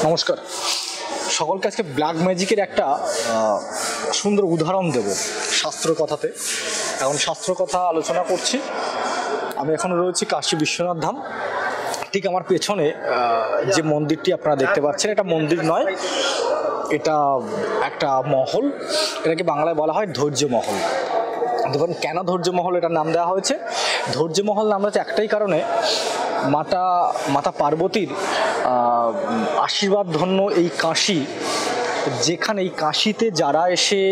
নমস্কার সকলকে। আজকে ব্ল্যাক ম্যাজিকের একটা সুন্দর উদাহরণ দেব শাস্ত্র কথাতে। এখন শাস্ত্র কথা আলোচনা করছি। আমি এখন রয়েছি কাশী বিশ্বনাথ ধাম। ঠিক আমার পেছনে যে মন্দিরটি আপনারা দেখতে পাচ্ছেন, এটা মন্দির নয়, এটা একটা মহল। এটাকে বাংলায় বলা হয় ধৈর্য মহল। দেখুন কেন ধৈর্য মহল এটার নাম দেওয়া হয়েছে। ধৈর্য মহল নাম হচ্ছে একটাই কারণে, মাতা পার্বতীর আশীর্বাদ ধন্য এই কাশী, যেখানে এই কাশীতে যারা এসে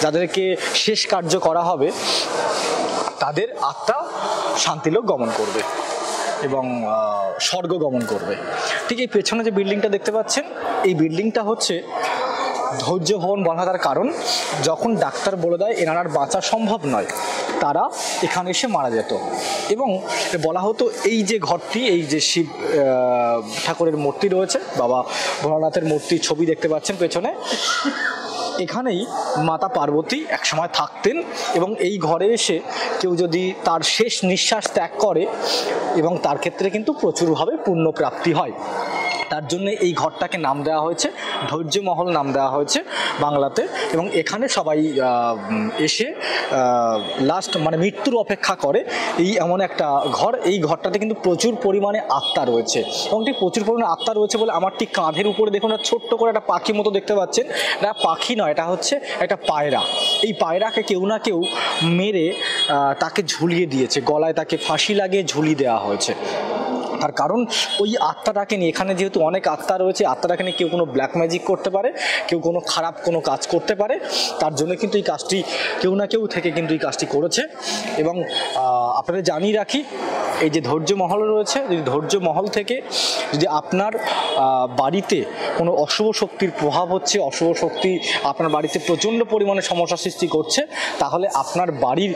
যাদেরকে শেষ কার্য করা হবে তাদের আত্মা শান্তিলোক গমন করবে এবং স্বর্গ গমন করবে। ঠিক এই পেছনে যে বিল্ডিংটা দেখতে পাচ্ছেন, এই বিল্ডিংটা হচ্ছে ধৈর্য ভবন বলা। তার কারণ যখন ডাক্তার বলে দেয় এনার আর বাঁচা সম্ভব নয়, তারা এখানে এসে মারা যেত। এবং বলা হতো এই যে ঘরটি, এই যে শিব ঠাকুরের মূর্তি রয়েছে, বাবা ভোলানাথের মূর্তির ছবি দেখতে পাচ্ছেন পেছনে, এখানেই মাতা পার্বতী একসময় থাকতেন। এবং এই ঘরে এসে কেউ যদি তার শেষ নিঃশ্বাস ত্যাগ করে, এবং তার ক্ষেত্রে কিন্তু প্রচুরভাবে পুণ্য প্রাপ্তি হয়। তার জন্য এই ঘরটাকে নাম দেওয়া হয়েছে ধৈর্য মহল, নাম দেওয়া হয়েছে বাংলাতে। এবং এখানে সবাই এসে লাস্ট মানে মৃত্যুর অপেক্ষা করে। এই এমন একটা ঘর, এই ঘরটাতে কিন্তু প্রচুর পরিমাণে আত্মা রয়েছে। এবং ঠিক প্রচুর পরিমাণে আত্মা রয়েছে বলে আমার ঠিক কাঁধের উপরে দেখুন ছোট্ট করে একটা পাখি মতো দেখতে পাচ্ছেন। এটা পাখি নয়, এটা হচ্ছে একটা পায়রা। এই পায়রাকে কেউ না কেউ মেরে তাকে ঝুলিয়ে দিয়েছে, গলায় তাকে ফাঁসি লাগিয়ে ঝুলিয়ে দেওয়া হয়েছে। তার কারণ ওই আত্মাটাকে নিয়ে, এখানে যেহেতু অনেক আত্মা রয়েছে, আত্মাটাকে নিয়ে কেউ কোনো ব্ল্যাক ম্যাজিক করতে পারে, কেউ কোনো খারাপ কোনো কাজ করতে পারে। তার জন্য কিন্তু এই কাজটি কেউ না কেউ থেকে কিন্তু এই কাজটি করেছে। এবং আপনাদের জানিয়ে রাখি, এই যে ধৈর্য মহল রয়েছে, যদি ধৈর্য মহল থেকে যদি আপনার বাড়িতে কোনো অশুভ শক্তির প্রভাব হচ্ছে, অশুভ শক্তি আপনার বাড়িতে প্রচণ্ড পরিমাণে সমস্যা সৃষ্টি করছে, তাহলে আপনার বাড়ির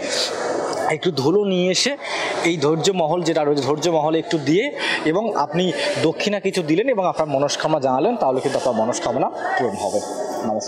একটু ধুলো নিয়ে এসে এই ধৈর্য মহল যেটা রয়েছে, ধৈর্য মহলে একটু দিয়ে এবং আপনি দক্ষিণা কিছু দিলেন এবং আপনার মনস্কামনা জানালেন, তাহলে কিন্তু আপনার মনস্কামনা পূরণ হবে। নমস্কার।